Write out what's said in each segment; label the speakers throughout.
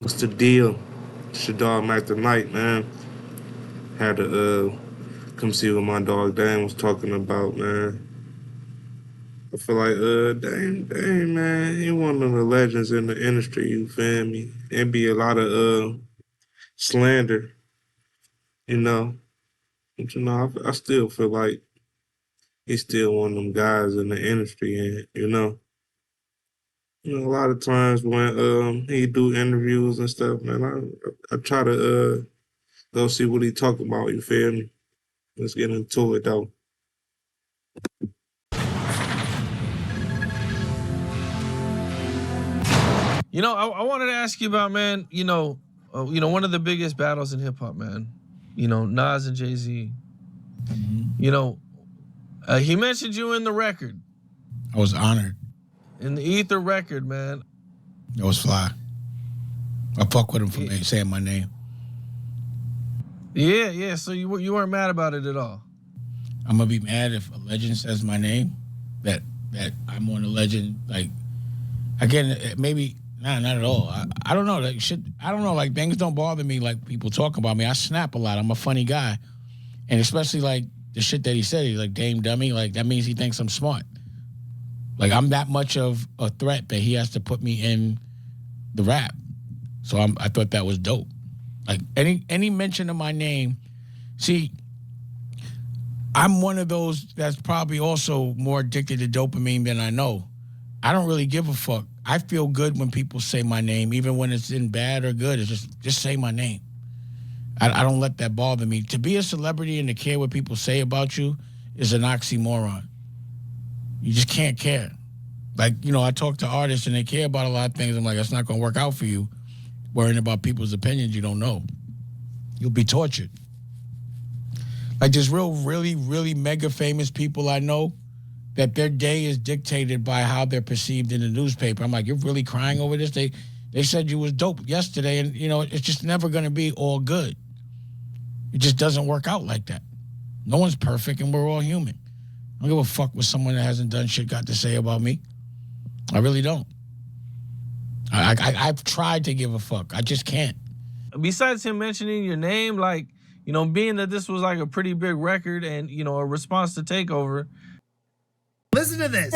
Speaker 1: What's the deal? It's your dog Mac2nite, man. Had to come see what my dog Dan was talking about, man. I feel like Dame, man, he one of the legends in the industry, you feel me? It be a lot of slander, you know. But I still feel like he's still one of them guys in the industry and a lot of times when he do interviews and stuff, man, I try to go see what he talk about, you feel me? Let's get into it though.
Speaker 2: I wanted to ask you about, man. One of the biggest battles in hip hop, man. Nas and Jay Z. You know, he mentioned you in the record,
Speaker 3: I was honored.
Speaker 2: in the Ether record, man.
Speaker 3: It was fly. I fuck with him for saying my name.
Speaker 2: Yeah. So you weren't mad about it at all.
Speaker 3: I'm gonna be mad if a legend says my name. That I'm on a legend. Like again, maybe not at all. I don't know. Like shit. I don't know. Like things don't bother me. Like people talk about me. I snap a lot. I'm a funny guy, and especially like the shit that he said. He's like Dame Dummy. Like that means he thinks I'm smart. Like I'm that much of a threat that he has to put me in the rap. So I thought that was dope. Like any mention of my name, see, I'm one of those that's probably also more addicted to dopamine than I know. I don't really give a fuck. I feel good when people say my name, even when it's in bad or good. It's just say my name. I don't let that bother me. To be a celebrity and to care what people say about you is an oxymoron. You just can't care. Like, I talk to artists and they care about a lot of things. I'm like, that's not going to work out for you. Worrying about people's opinions you don't know. You'll be tortured. Like there's really, really mega famous people I know that their day is dictated by how they're perceived in the newspaper. I'm like, you're really crying over this? They said you was dope yesterday, and it's just never gonna be all good. It just doesn't work out like that. No one's perfect and we're all human. I don't give a fuck what someone that hasn't done shit got to say about me. I really don't. I've tried to give a fuck. I just can't.
Speaker 2: Besides him mentioning your name, like, being that this was like a pretty big record and, a response to Takeover.
Speaker 4: Listen to this.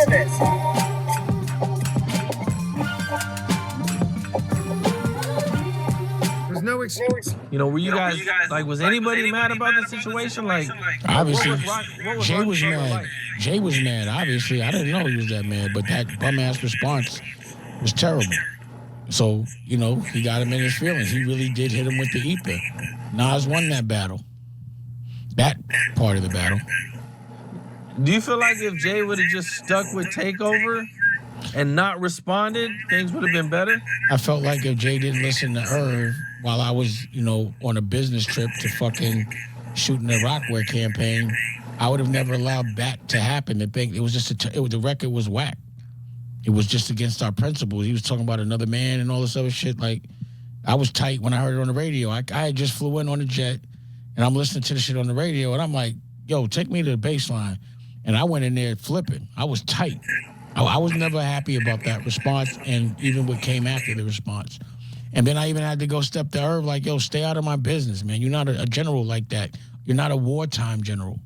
Speaker 4: There's no excuse.
Speaker 2: Were you guys like, was anybody mad about the situation? Like,
Speaker 3: obviously,
Speaker 2: what was
Speaker 3: Jay was mad.
Speaker 2: like?
Speaker 3: Jay was mad. Obviously, I didn't know he was that mad, but that bum ass response was terrible. So, he got him in his feelings. He really did hit him with the ether. Nas won that battle. That part of the battle.
Speaker 2: Do you feel like if Jay would have just stuck with Takeover and not responded, things would have been better?
Speaker 3: I felt like if Jay didn't listen to Irv while I was, on a business trip to fucking shooting the Rockwear campaign, I would have never allowed that to happen. It was just the record was whack. It was just against our principles. He was talking about another man and all this other shit. Like, I was tight when I heard it on the radio. I had just flew in on a jet, and I'm listening to the shit on the radio, and I'm like, yo, take me to the bass line. And I went in there flipping. I was tight. I was never happy about that response, and even what came after the response. And then I even had to go step to Irv like, yo, stay out of my business, man. You're not a general like that. You're not a wartime general.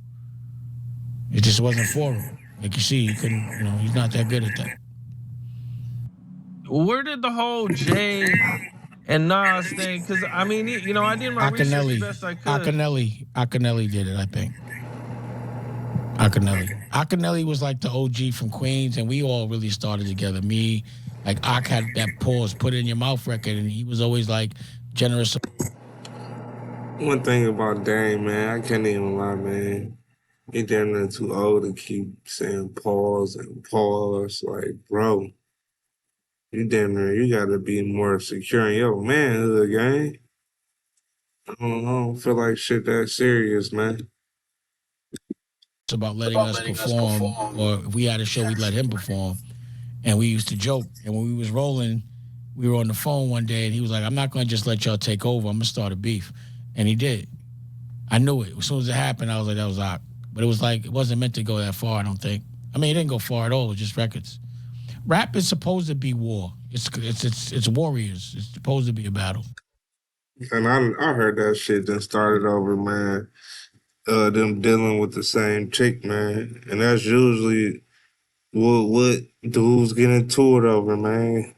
Speaker 3: It just wasn't for him. Like you see, he couldn't, he's not that good at that.
Speaker 2: Where did the whole Jay and Nas thing? Because, I did my research the best I could.
Speaker 3: Akinelli did it, I think. Akinelli was like the OG from Queens, and we all really started together. Me, like, Ak had that pause, put it in your mouth record, and he was always, like, generous.
Speaker 1: One thing about Dame, man, I can't even lie, man. He damn near too old to keep saying pause and pause. Like, bro, you gotta be more secure in your manhood, gang. I don't feel like shit that serious, man.
Speaker 3: It's about letting us perform, or if we had a show, we'd let him perform. And we used to joke. And when we was rolling, we were on the phone one day, and he was like, I'm not going to just let y'all take over. I'm going to start a beef. And he did. I knew it. As soon as it happened, I was like, that was Ock. But it was like, it wasn't meant to go that far, I don't think. I mean, it didn't go far at all. It was just records. Rap is supposed to be war. It's warriors. It's supposed to be a battle.
Speaker 1: And I heard that shit then started over, man. Them dealing with the same chick, man. And that's usually what dudes get into it over, man.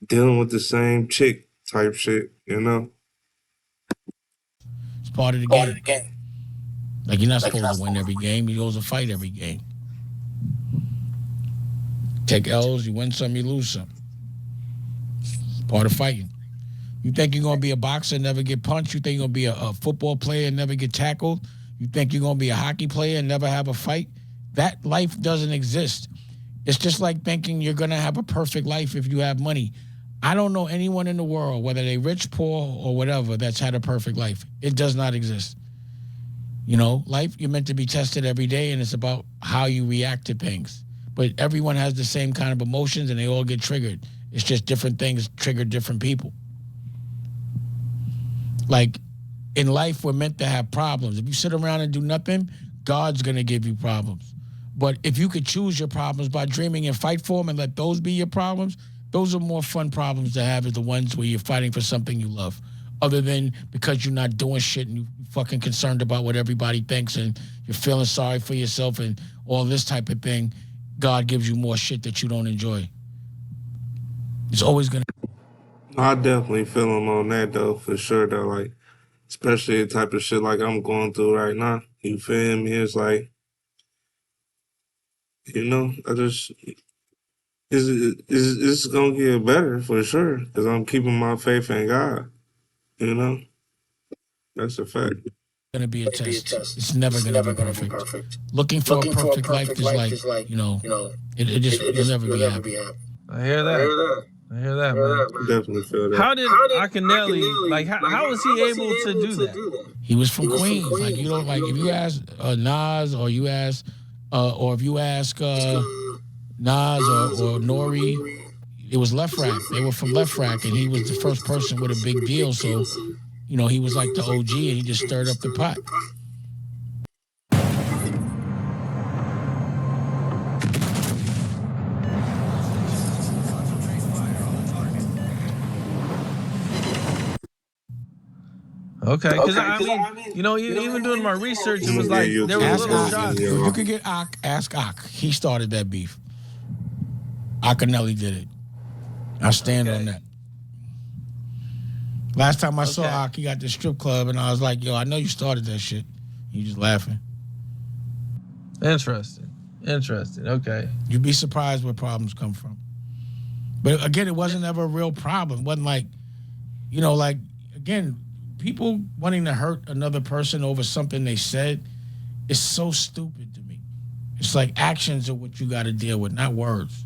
Speaker 1: Dealing with the same chick type shit, you know?
Speaker 3: It's part of the game. Like you're not supposed to win every game. You're supposed to fight every game. Take L's, you win some, you lose some. It's part of fighting. You think you're gonna be a boxer and never get punched? You think you're gonna be a football player and never get tackled? You think you're gonna be a hockey player and never have a fight? That life doesn't exist. It's just like thinking you're gonna have a perfect life if you have money. I don't know anyone in the world, whether they rich, poor, or whatever, that's had a perfect life. It does not exist. You know, life, you're meant to be tested every day, and it's about how you react to things. But everyone has the same kind of emotions, and they all get triggered. It's just different things trigger different people. Like, in life, we're meant to have problems. If you sit around and do nothing, God's going to give you problems. But if you could choose your problems by dreaming and fight for them and let those be your problems, those are more fun problems to have, is the ones where you're fighting for something you love. Other than because you're not doing shit and you're fucking concerned about what everybody thinks and you're feeling sorry for yourself and all this type of thing, God gives you more shit that you don't enjoy. It's always going to...
Speaker 1: I definitely feel him on that, though, for sure, though. Like, especially the type of shit like I'm going through right now. You feel me? It's like, you know, it's gonna get better for sure because I'm keeping my faith in God. You know, that's a fact.
Speaker 3: Going to be a test. It's never going to be perfect. Looking for a perfect life is like, you know, it just will never be happy.
Speaker 2: I hear that. I hear that, man.
Speaker 1: Definitely feel that.
Speaker 2: How did Akinelli, like, how was he able to do that?
Speaker 3: He was from Queens. Like, you know, like if you ask Nas or you ask, or if you ask Nas or Nori, it was Left Rack. They were from Left Rack, and he was the first person with a big deal. So, you know, he was like the OG, and he just stirred up the pot.
Speaker 2: Okay, because I mean, you know, even doing my research, it was like there were little shots.
Speaker 3: If you could get Ak, ask Ak. He started that beef. Akinelli did it. I stand on that. Last time I saw Ak, he got the strip club, and I was like, yo, I know you started that shit. He just laughing.
Speaker 2: Interesting. Okay.
Speaker 3: You'd be surprised where problems come from. But again, it wasn't ever a real problem. It wasn't like, you know, like, again, people wanting to hurt another person over something they said is so stupid to me. It's like actions are what you got to deal with, not words.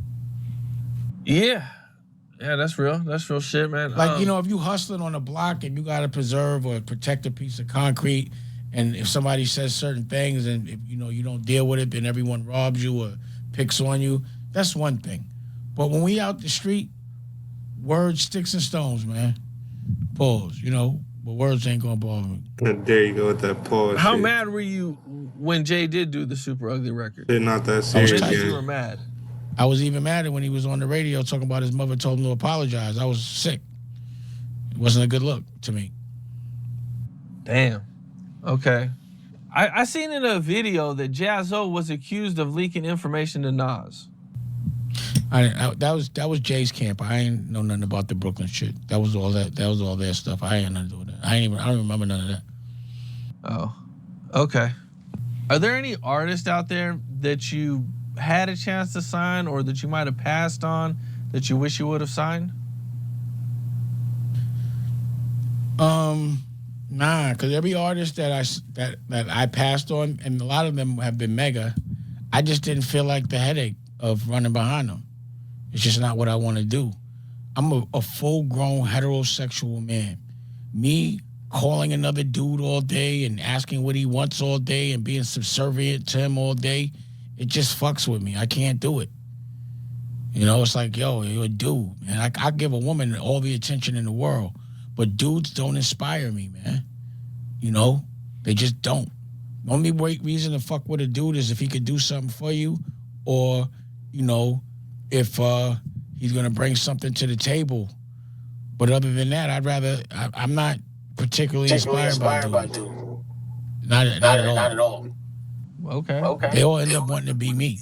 Speaker 2: Yeah, that's real. That's real shit, man.
Speaker 3: Like, you know, if you hustling on a block and you got to preserve or protect a piece of concrete, and if somebody says certain things and if, you know, you don't deal with it, then everyone robs you or picks on you, that's one thing. But when we out the street, words, sticks, and stones, man. Pause, you know. But words ain't gonna bother me.
Speaker 1: There you go with that pause.
Speaker 2: How
Speaker 1: shit.
Speaker 2: mad were you when Jay did do the Super Ugly record?
Speaker 1: Shit, not that serious.
Speaker 2: You were mad.
Speaker 3: I was even madder when he was on the radio talking about his mother told him to apologize. I was sick. It wasn't a good look to me.
Speaker 2: Damn. Okay. I seen in a video that Jaz-O was accused of leaking information to Nas.
Speaker 3: That was Jay's camp. I ain't know nothing about the Brooklyn shit. That was all their stuff. I ain't nothing to do with that. I don't remember none of that.
Speaker 2: Oh. Okay. Are there any artists out there that you had a chance to sign or that you might have passed on that you wish you would have signed?
Speaker 3: Nah, because every artist that I passed on, and a lot of them have been mega, I just didn't feel like the headache of running behind them. It's just not what I want to do. I'm a full-grown heterosexual man. Me calling another dude all day and asking what he wants all day and being subservient to him all day, it just fucks with me. I can't do it. You know, it's like, yo, you're a dude, man. I give a woman all the attention in the world, but dudes don't inspire me, man. You know, they just don't. The only reason to fuck with a dude is if he could do something for you or, you know, if he's gonna bring something to the table. But other than that, I'm not particularly inspired by dude. Not at all.
Speaker 2: Okay.
Speaker 3: They all end up wanting to be me,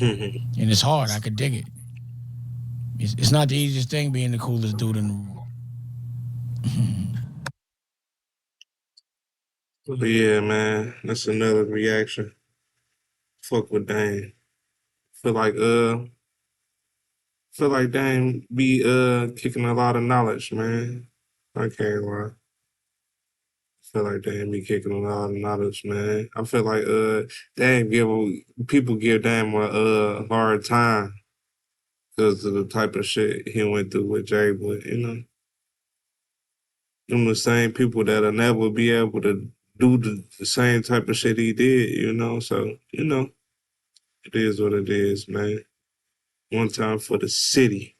Speaker 3: and it's hard. I could dig it. It's not the easiest thing being the coolest dude in the room.
Speaker 1: But yeah, man, that's another reaction. Fuck with Dame. Feel like feel like Dame be kicking a lot of knowledge, man. I can't lie. Feel like Dame be kicking a lot of knowledge, man. I feel like Dame people give Dame a hard time because of the type of shit he went through with Jay, but you know, them the same people that'll never be able to do the same type of shit he did, you know. So, you know, it is what it is, man. One time for the city.